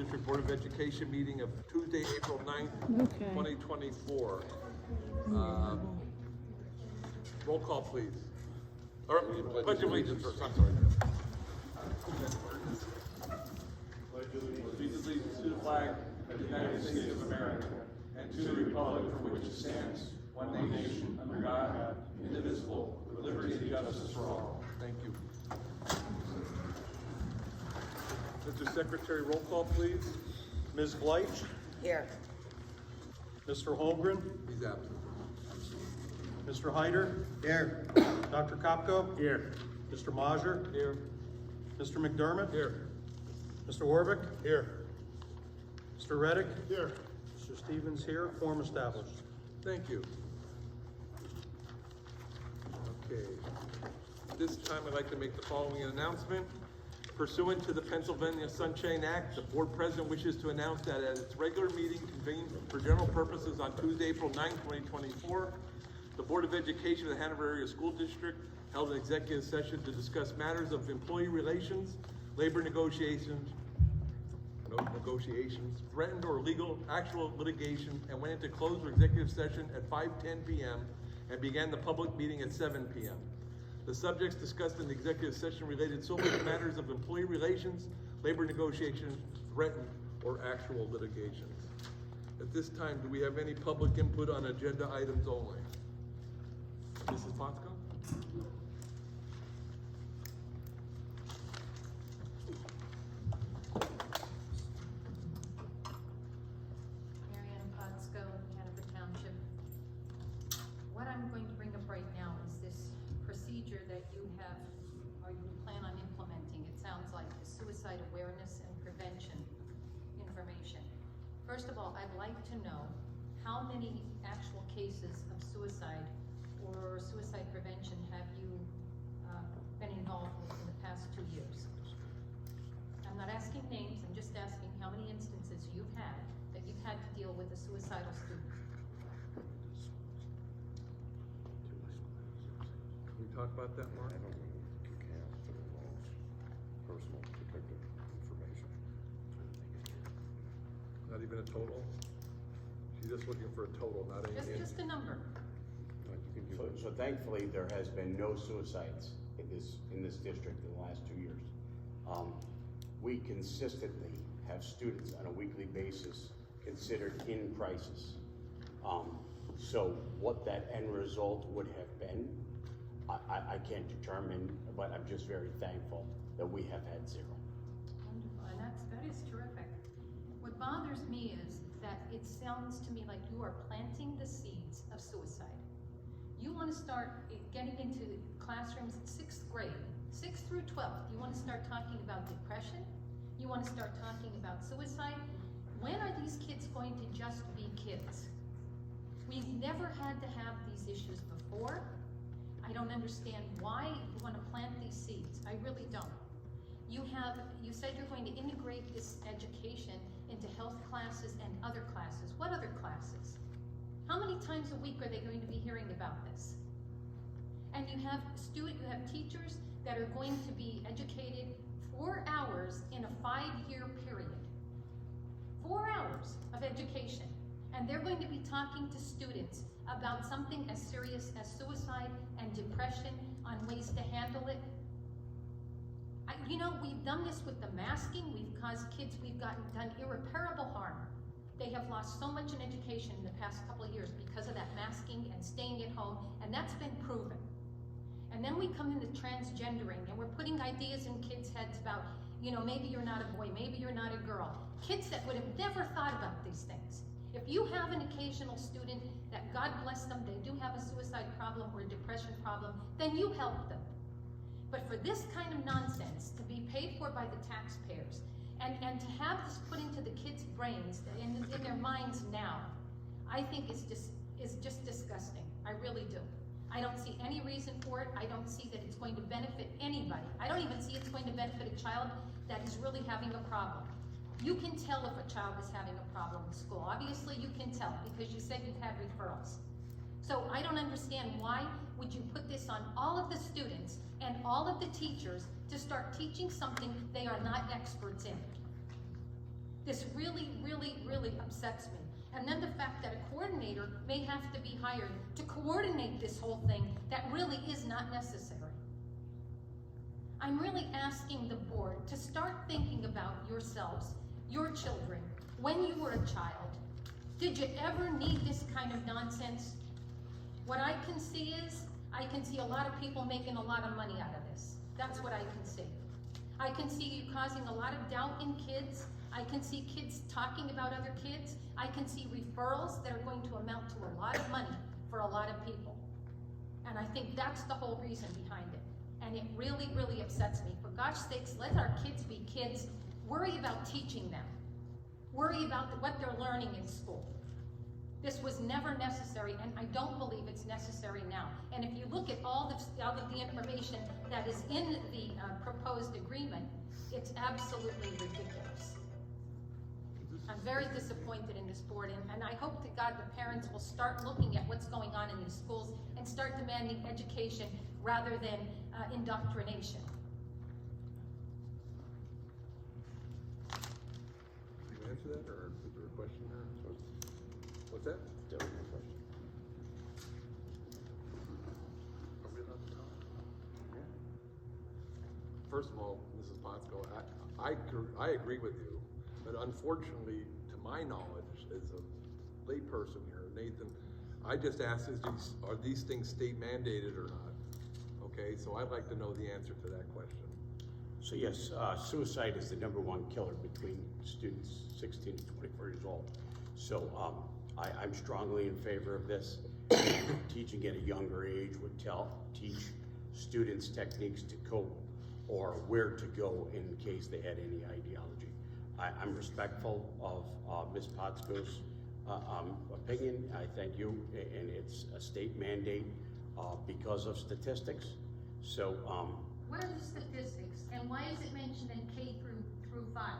District Board of Education meeting of Tuesday, April 9th, 2024. Roll call, please. Or, pledge of allegiance first, I'm sorry. Allegiance to the flag of the United States of America and to the republic for which it stands, one nation, under God, indivisible, with liberty and justice for all. Thank you. Mr. Secretary, roll call, please. Ms. Bleich? Here. Mr. Holmgren? He's absent. Mr. Hyder? Here. Dr. Kopko? Here. Mr. Majer? Here. Mr. McDermott? Here. Mr. Warwick? Here. Mr. Reddick? Here. Mr. Stevens here. Quorum established. Thank you. Okay. At this time, I'd like to make the following announcement. Pursuant to the Pennsylvania Sunshine Act, the board president wishes to announce that at its regular meeting convened for general purposes on Tuesday, April 9, 2024, the Board of Education of the Hanover Area School District held an executive session to discuss matters of employee relations, labor negotiations, threatened or legal actual litigation, and went into closed executive session at 5:10 p.m. and began the public meeting at 7 p.m. The subjects discussed in the executive session related solely to matters of employee relations, labor negotiations, threatened or actual litigations. At this time, do we have any public input on agenda items only? Mrs. Fosco? Marianne Potsko, Hanover Township. What I'm going to bring up right now is this procedure that you have, or you plan on implementing. It sounds like the suicide awareness and prevention information. First of all, I'd like to know how many actual cases of suicide or suicide prevention have you been involved with in the past 2 years? I'm not asking names, I'm just asking how many instances you've had that you've had to deal with a suicidal student. Can we talk about that, Mark? I don't think you can if it involves personal protective information. Not even a total? She's just looking for a total, not a. Just a number. So thankfully, there has been no suicides in this district in the last 2 years. We consistently have students on a weekly basis considered in crisis. So what that end result would have been, I can't determine, but I'm just very thankful that we have had zero. Wonderful, and that is terrific. What bothers me is that it sounds to me like you are planting the seeds of suicide. You want to start getting into classrooms in 6th grade, 6th through 12th. You want to start talking about depression. You want to start talking about suicide. When are these kids going to just be kids? We've never had to have these issues before. I don't understand why you want to plant these seeds. I really don't. You said you're going to integrate this education into health classes and other classes. What other classes? How many times a week are they going to be hearing about this? And you have teachers that are going to be educated 4 hours in a 5-year period. 4 hours of education. And they're going to be talking to students about something as serious as suicide and depression, on ways to handle it. We've done this with the masking. We've caused kids, done irreparable harm. They have lost so much in education in the past couple of years because of that masking and staying at home, and that's been proven. And then we come into transgendering, and we're putting ideas in kids' heads about, maybe you're not a boy, maybe you're not a girl. Kids that would have never thought about these things. If you have an occasional student that, God bless them, they do have a suicide problem or a depression problem, then you help them. But for this kind of nonsense to be paid for by the taxpayers, and to have this put into the kids' brains, in their minds now, I think is just disgusting. I really do. I don't see any reason for it. I don't see that it's going to benefit anybody. I don't even see it's going to benefit a child that is really having a problem. You can tell if a child is having a problem in school. Obviously you can tell because you said you've had referrals. So I don't understand why would you put this on all of the students and all of the teachers to start teaching something they are not experts in. This really, really, really upsets me. And then the fact that a coordinator may have to be hired to coordinate this whole thing that really is not necessary. I'm really asking the board to start thinking about yourselves, your children. When you were a child, did you ever need this kind of nonsense? What I can see is, I can see a lot of people making a lot of money out of this. That's what I can see. I can see you causing a lot of doubt in kids. I can see kids talking about other kids. I can see referrals that are going to amount to a lot of money for a lot of people. And I think that's the whole reason behind it. And it really, really upsets me. For gosh sakes, let our kids be kids. Worry about teaching them. Worry about what they're learning in school. This was never necessary, and I don't believe it's necessary now. And if you look at all of the information that is in the proposed agreement, it's absolutely ridiculous. I'm very disappointed in this board, and I hope to God the parents will start looking at what's going on in these schools and start demanding education rather than indoctrination. Did you answer that, or is there a question there? What's that? There was no question. Are we allowed to talk? First of all, Mrs. Potsko, I agree with you, but unfortunately, to my knowledge, as a layperson here, Nathan, I just asked, are these things state mandated or not? Okay, so I'd like to know the answer to that question. So yes, suicide is the #1 killer between students 16 to 24 years old. So I'm strongly in favor of this. Teaching at a younger age would teach students techniques to cope or where to go in case they had any ideology. I'm respectful of Ms. Potsko's opinion. I thank you, and it's a state mandate because of statistics. So Where are the statistics, and why is it mentioned in K through 5?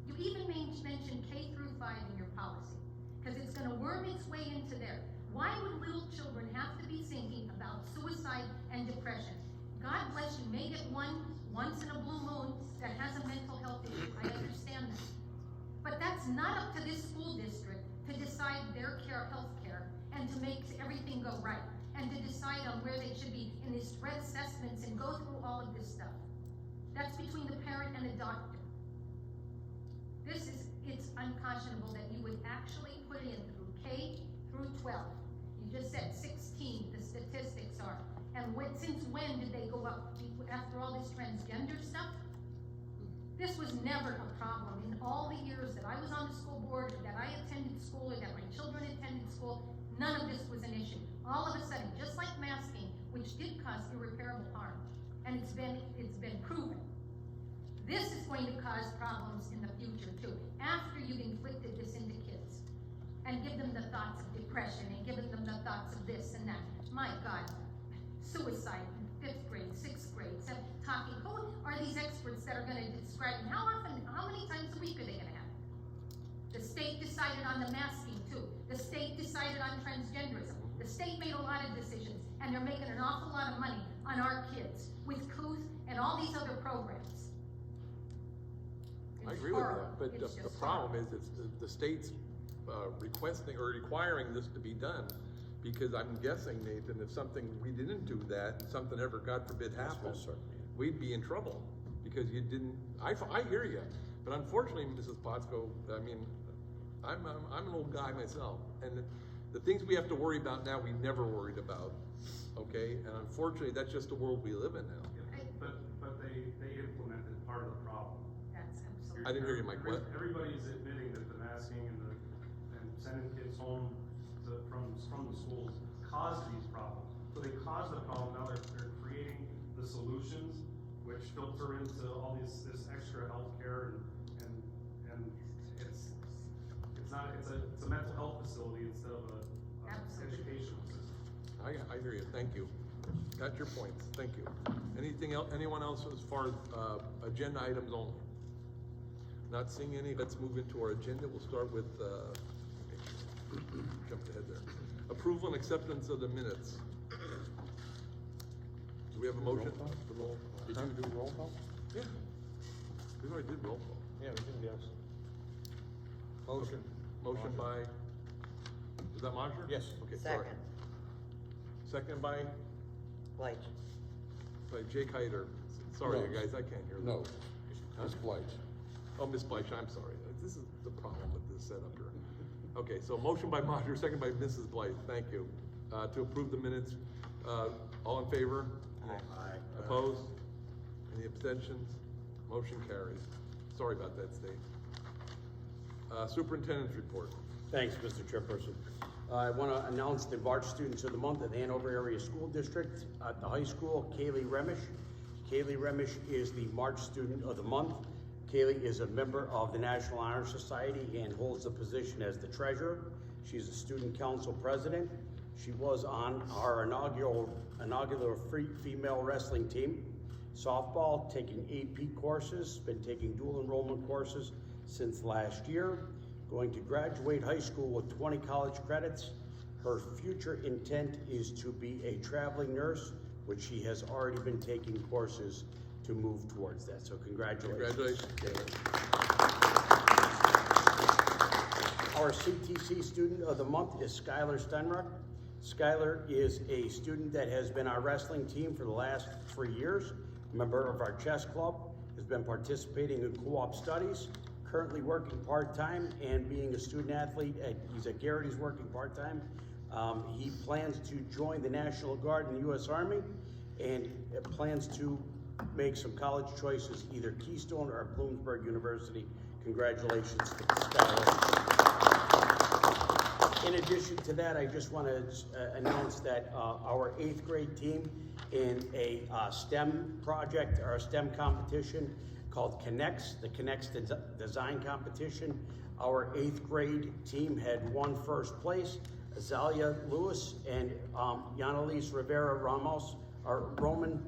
You even mention K through 5 in your policy, because it's going to worm its way into there. Why would little children have to be thinking about suicide and depression? God bless you, may get once in a blue moon that has a mental health issue. I understand that. But that's not up to this school district to decide their health care and to make everything go right and to decide on where they should be in these threat assessments and go through all of this stuff. That's between the parent and the doctor. It's unconscionable that you would actually put in through K through 12. You just said 16, the statistics are. And since when did they go up after all this transgender stuff? This was never a problem in all the years that I was on the school board, or that I attended school, or that my children attended school. None of this was an issue. All of a sudden, just like masking, which did cause irreparable harm, and it's been proven. This is going to cause problems in the future too, after you've inflicted this into kids, and give them the thoughts of depression, and giving them the thoughts of this and that. My God, suicide in 5th grade, 6th grade, talking. Who are these experts that are going to describe? And how many times a week are they going to have? The state decided on the masking too. The state decided on transgenderism. The state made a lot of decisions, and they're making an awful lot of money on our kids with COOS and all these other programs. I agree with that, but the problem is it's the state's requesting or requiring this to be done, because I'm guessing, Nathan, if we didn't do that, and something ever, God forbid, happened, we'd be in trouble, because you didn't. I hear you, but unfortunately, Mrs. Potsko, I mean, I'm an old guy myself, and the things we have to worry about now, we never worried about. Okay, and unfortunately, that's just the world we live in now. But they implemented part of the problem. That's absolutely. I didn't hear you, Mike. What? Everybody's admitting that the masking and sending kids home from the schools caused these problems. So they caused the problem. Now they're creating the solutions, which filter into all this extra health care and it's a mental health facility instead of a educational system. I hear you. Thank you. Got your points. Thank you. Anything else? Anyone else as far as agenda items only? Not seeing any. Let's move into our agenda. We'll start with. Jumped ahead there. Approval and acceptance of the minutes. Do we have a motion? Did you do roll call? Yeah. We already did roll call. Yeah, we did, yes. Motion. Motion by, is that Marjorie? Yes. Okay, sorry. Second by Jake Hyder. Sorry, No. you guys, I can't hear. No, Huh? Ms. Blythe. Oh, Ms. Bleich, I'm sorry. This is the problem with this setup here. Okay, so motion by Marjorie, second by Mrs. Blythe, thank you. To approve the minutes, all in favor? Aye. Opposed? Any abstentions? Motion carries. Sorry about that, State. Superintendent's report. Thanks, Mr. Chairperson. I want to announce the March Students of the Month of the Hanover Area School District at the high school, Kaylee Remish. Kaylee Remish is the March Student of the Month. Kaylee is a member of the National Honor Society and holds the position as the treasurer. She's a student council president. She was on our inaugural female wrestling team. Softball, taking AP courses, been taking dual enrollment courses since last year. Going to graduate high school with 20 college credits. Her future intent is to be a traveling nurse, which she has already been taking courses to move towards that. So congratulations. Congratulations. Our CTC Student of the Month is Skylar Stenrock. Skylar is a student that has been our wrestling team for the last 3 years, member of our chess club, has been participating in co-op studies, currently working part-time and being a student athlete. He's at Garrett, he's working part-time. He plans to join the National Guard in the U.S. Army and plans to make some college choices, either Keystone or Bloomsburg University. Congratulations to Skylar. In addition to that, I just want to announce that our 8th grade team in a STEM project or a STEM competition called Connects, the Connects Design Competition. Our 8th grade team had won first place. Azalea Lewis and Yanalise Rivera Ramos, or Roman,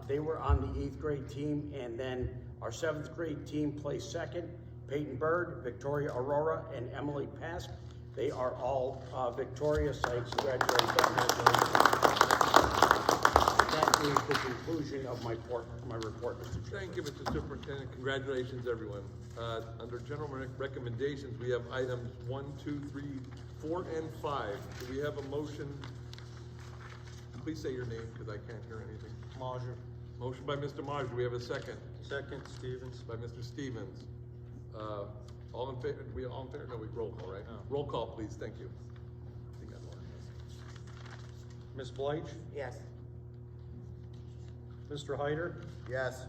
they were on the 8th grade team, and then our 7th grade team placed second. Peyton Bird, Victoria Aurora, and Emily Pask. They are all victorious. I congratulate them. That is the conclusion of my report, Mr. Chair. Thank you, Mr. Superintendent. Congratulations, everyone. Under general recommendations, we have items 1, 2, 3, 4, and 5. Do we have a motion? Please say your name, because I can't hear anything. Marjorie. Motion by Mr. Marsh. Do we have a second? Second, Stevens. By Mr. Stevens. All in favor? We all in favor? No, we roll call, right? No. Roll call, please. Thank you. I think I'm on this. Ms. Blythe? Yes. Mr. Hyder? Yes.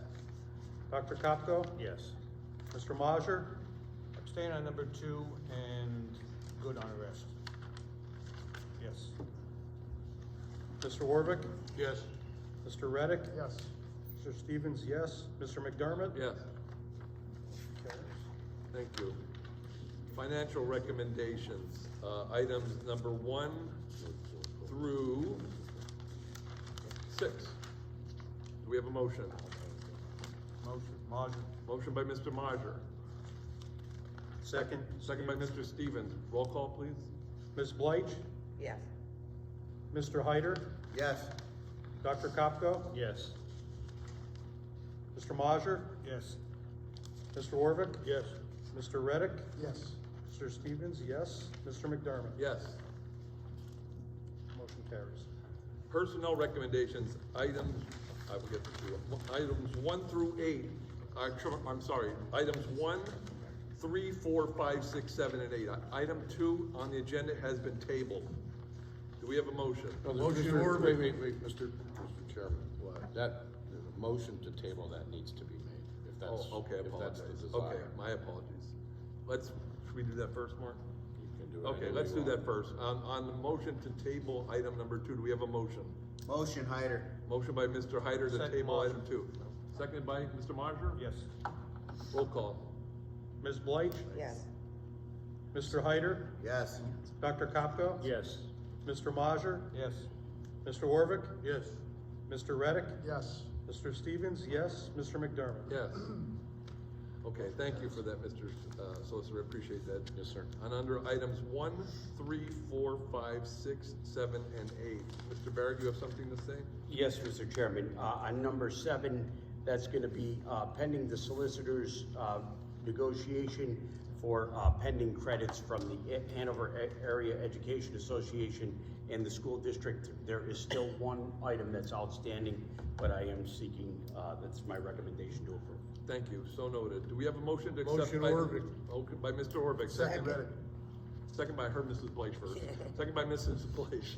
Dr. Kopko? Yes. Mr. Mazur? Abstain on number 2 and good on the rest. Yes. Mr. Warvick? Yes. Mr. Reddick? Yes. Mr. Stevens, yes. Mr. McDermott? Yes. Thank you. Financial recommendations, items number 1 through 6. Do we have a motion? Motion. Marjorie. Motion by Mr. Marger. Second. Second by Mr. Stevens. Roll call, please. Ms. Blythe? Yes. Mr. Hyder? Yes. Dr. Kopko? Yes. Mr. Mazur? Yes. Mr. Warvick? Yes. Mr. Reddick? Yes. Mr. Stevens, yes. Mr. McDermott? Yes. Motion carries. Personnel recommendations, items, I will get to items 1 through 8. I'm sorry, items 1, 3, 4, 5, 6, 7, and 8. Item 2 on the agenda has been tabled. Do we have a motion? Wait, Mr. Chairman. That, the motion to table that needs to be made, if that's, Oh, okay, if that's apologize. the Okay, desire. my apologies. Should we do that first, Mark? You can do it Okay, any way let's you do want. that first. On the motion to table item number 2, do we have a motion? Motion, Hyder. Motion by Mr. Hyder to Second, table Marger. item 2. Seconded by Mr. Marger? Yes. Roll call. Ms. Blythe? Yes. Mr. Hyder? Yes. Dr. Kopko? Yes. Mr. Mazur? Yes. Mr. Warvick? Yes. Mr. Reddick? Yes. Mr. Stevens, yes. Mr. McDermott? Yes. Okay, thank you for that, Mr. Solicitor, appreciate that. Yes, sir. And under items 1, 3, 4, 5, 6, 7, and 8. Mr. Barrett, you have something to say? Yes, Mr. Chairman. On number 7, that's going to be pending the solicitor's negotiation for pending credits from the Hanover Area Education Association and the school district. There is still one item that's outstanding, but I am seeking, that's my recommendation to approve. Thank you, so noted. Do we have a motion to accept? Motion, by- Orvik. Okay, by Mr. Orvik, second. Second. Second by her, Mrs. Bleich first. Second by Mrs. Bleich.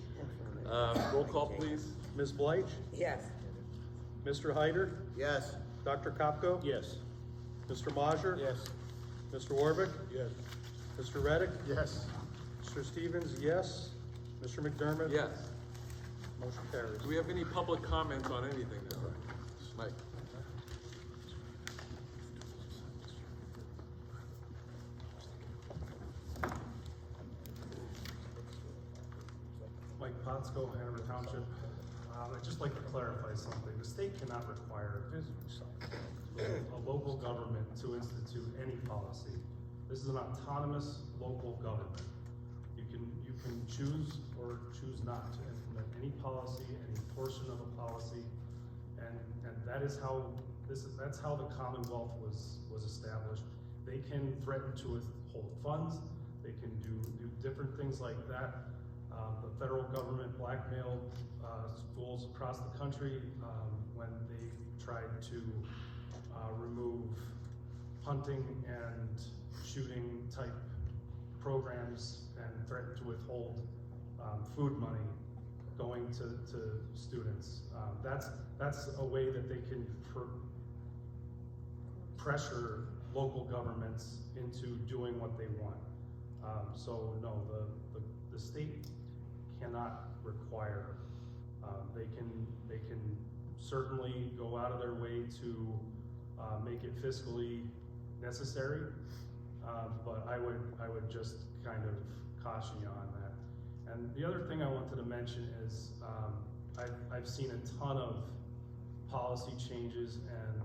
Roll call, please. Ms. Bleich? Yes. Mr. Hyder? Yes. Dr. Kopko? Yes. Mr. Majer? Yes. Mr. Warvick? Yes. Mr. Reddick? Yes. Mr. Stevens, yes. Mr. McDermott? Yes. Motion carries. Do we have any public comments on anything now? Mike? Mike Potsko, Hanover Township. I'd just like to clarify something. The state cannot require a local government to institute any policy. This is an autonomous local government. You can choose or choose not to implement any policy, any portion of a policy, and that is how that's how the Commonwealth was established. They can threaten to withhold funds. They can do different things like that. The federal government blackmailed schools across the country when they tried to remove hunting and shooting type programs and threatened to withhold food money going to students. That's a way that they can pressure local governments into doing what they want. So no, the state cannot require. They can certainly go out of their way to make it fiscally necessary, but I would just kind of caution you on that. And the other thing I wanted to mention is I've seen a ton of policy changes and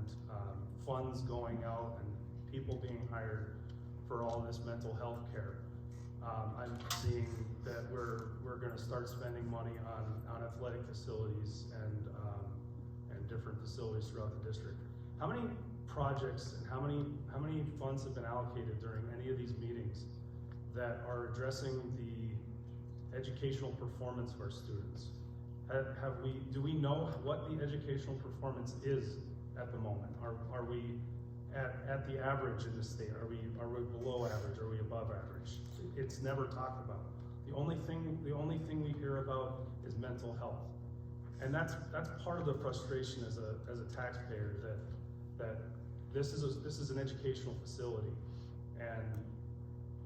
funds going out and people being hired for all this mental health care. I'm seeing that we're going to start spending money on athletic facilities and different facilities throughout the district. How many projects and how many funds have been allocated during any of these meetings that are addressing the educational performance of our students? Do we know what the educational performance is at the moment? Are we at the average in the state? Are we below average? Are we above average? It's never talked about. The only thing we hear about is mental health, and that's part of the frustration as a taxpayer that this is an educational facility, and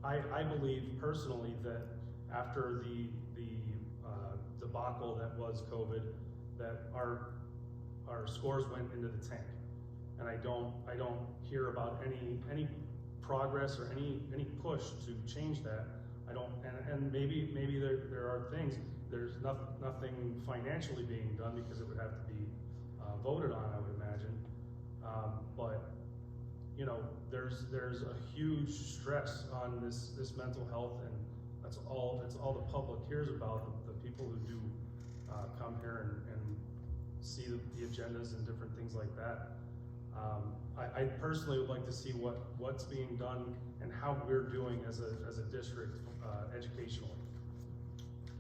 I believe personally that after the debacle that was COVID, that our scores went into the tank, and I don't hear about any progress or any push to change that. I don't, and maybe there are things. There's nothing financially being done because it would have to be voted on, I would imagine. But you know, there's a huge stress on this mental health, and that's all the public hears about. The people who do come here and see the agendas and different things like that. I personally would like to see what's being done and how we're doing as a district educationally.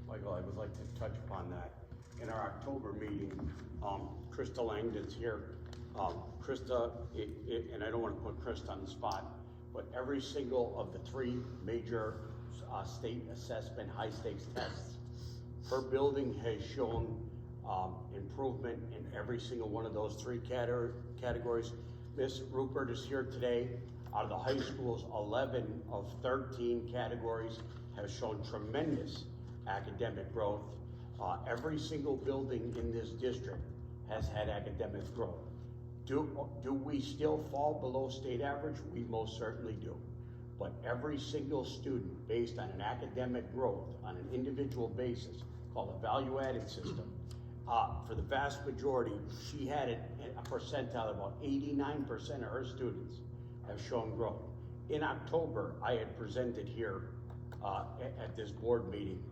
Michael, I would like to touch upon that. In our October meeting, Krista Langdon's here. Krista, and I don't want to put Krista on the spot, but every single of the three major state assessment high stakes tests, her building has shown improvement in every single one of those three categories. Miss Rupert is here today. Out of the high schools, 11 of 13 categories have shown tremendous academic growth. Every single building in this district has had academic growth. Do we still fall below state average? We most certainly do. But every single student, based on an academic growth on an individual basis, called a value-added system, for the vast majority, she had a percentile, about 89% of her students have shown growth. In October, I had presented here at this board meeting.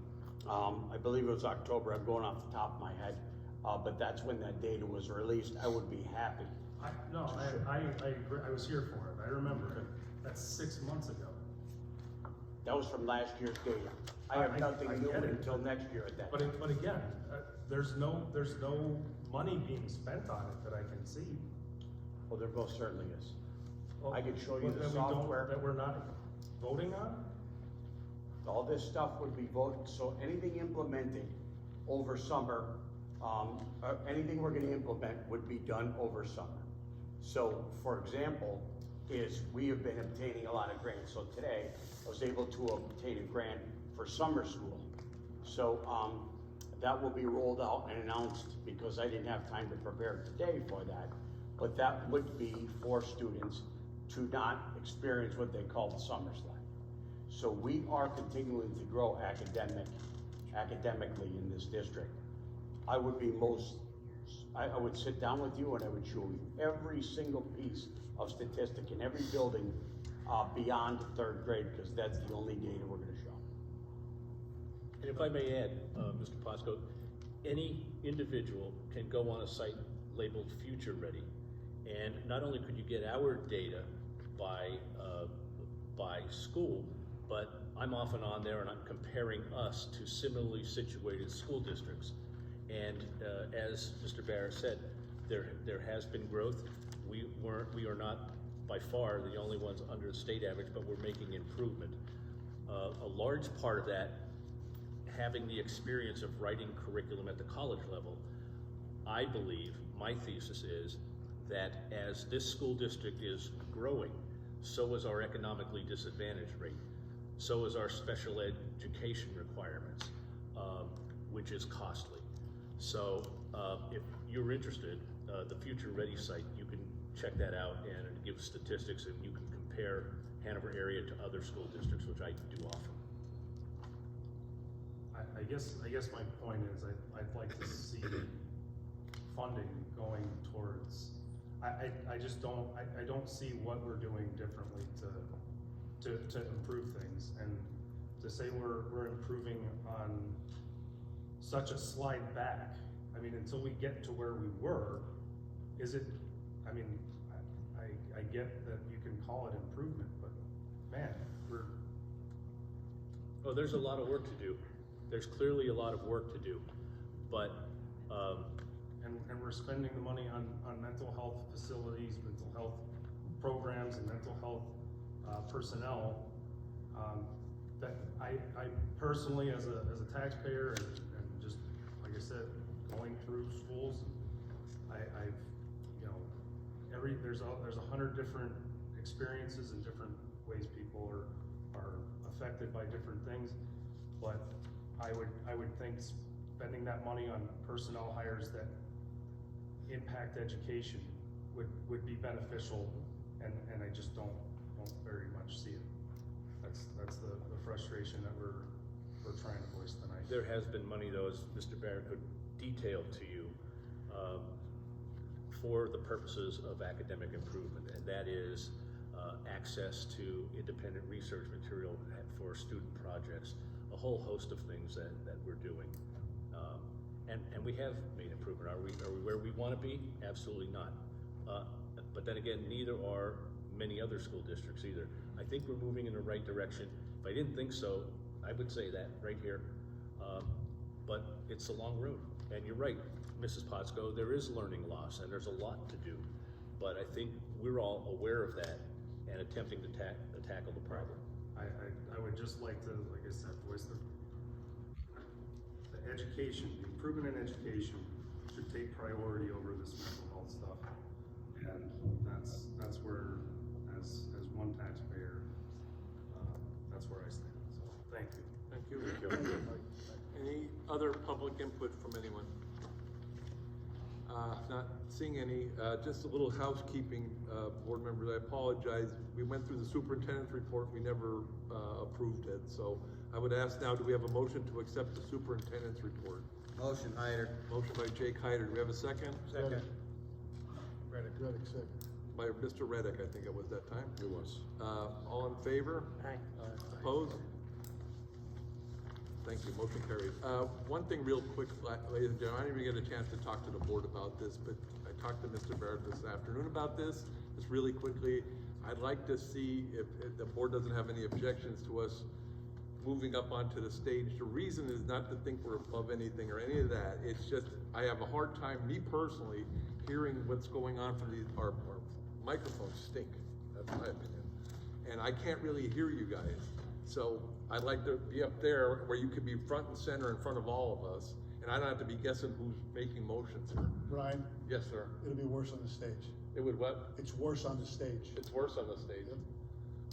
I believe it was October, I'm going off the top of my head, but that's when that data was released. I would be happy. I agree. I was here for it. I remember it. That's 6 months ago. That was from last year's data. I have nothing I new get it. until next year at that. But again, there's no money being spent on it that I can see. Well, there most certainly is. I can show you But the that we don't- software. That we're not voting on? All this stuff would be voted, so anything implemented over summer, anything we're gonna implement would be done over summer. So, for example, we have been obtaining a lot of grants. So today, I was able to obtain a grant for summer school. So, that will be rolled out and announced because I didn't have time to prepare today for that. But that would be for students to not experience what they call the summer slide. So we are continuing to grow academically in this district. I would sit down with you and I would show you every single piece of statistic in every building beyond third grade, because that's the only data we're gonna show. And if I may add, Mr. Posco, any individual can go on a site labeled Future Ready, and not only could you get our data by school, but I'm often on there and I'm comparing us to similarly situated school districts. And as Mr. Barrett said, there has been growth. We are not by far the only ones under the state average, but we're making improvement. A large part of that, having the experience of writing curriculum at the college level, I believe, my thesis is that as this school district is growing, so is our economically disadvantaged rate. So is our special education requirements, which is costly. So if you're interested, the Future Ready site, you can check that out and it gives statistics and you can compare Hanover area to other school districts, which I do often. I guess my point is I'd like to see funding going towards, I just don't, I don't see what we're doing differently to improve things. And to say we're improving on such a slide back, I mean, until we get to where we were, is it, I mean, I get that you can call it improvement, but man, Oh, there's a lot of work to do. There's clearly a lot of work to do, but and we're spending the money on mental health facilities, mental health programs, and mental health personnel. That I personally, as a taxpayer, and just like I said, going through schools, I've you know, there's 100 different experiences and different ways people are affected by different things, but I would think spending that money on personnel hires that impact education would be beneficial, and I just don't very much see it. That's the frustration that we're trying to voice tonight. there has been money, though, as Mr. Barrett could detail to you, for the purposes of academic improvement, and that is access to independent research material for student projects, a whole host of things that we're doing. And we have made improvement. Are we where we want to be? Absolutely not. But then again, neither are many other school districts either. I think we're moving in the right direction. If I didn't think so, I would say that right here. But it's a long road. And you're right, Mrs. Potsko, there is learning loss and there's a lot to do. But I think we're all aware of that and attempting to tackle the problem. I would just like to, like I said, voice the education, the improvement in education should take priority over this mental health stuff. And that's where, as one taxpayer, that's where I stand. So, thank you. Thank you. Any other public input from anyone? Not seeing any. Just a little housekeeping, board members, I apologize. We went through the superintendent's report, we never approved it. So I would ask now, do we have a motion to accept the superintendent's report? Motion, Hyder. Motion by Jake Hyder, do we have a second? Second. Reddick, second. By Mr. Reddick, I think it was that time. It was. All in favor? Aye. Opposed? Thank you, motion carries. One thing real quick, ladies and gentlemen, I didn't even get a chance to talk to the board about this, but I talked to Mr. Barrett this afternoon about this, just really quickly. I'd like to see if the board doesn't have any objections to us moving up onto the stage. The reason is not to think we're above anything or any of that. It's just, I have a hard time, me personally, hearing what's going on from these, our microphones stink, that's my opinion. And I can't really hear you guys. So I'd like to be up there where you could be front and center in front of all of us, and I don't have to be guessing who's making motions here. Brian, Yes, sir. it'll be worse on the stage. It would what? It's worse on the stage. It's worse on the stage.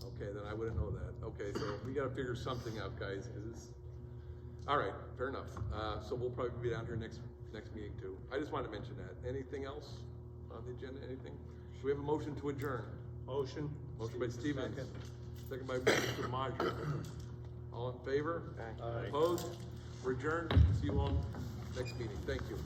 Okay, then I wouldn't know that. Okay, so we gotta figure something out, guys, cause it's, all right, fair enough. So we'll probably be down here next meeting too. I just wanted to mention that. Anything else on the agenda, anything? Do we have a motion to adjourn? Motion. Motion by Stevens, second by Mr. Majer. All in favor? Aye. Opposed? We're adjourned. See you all next meeting. Thank you.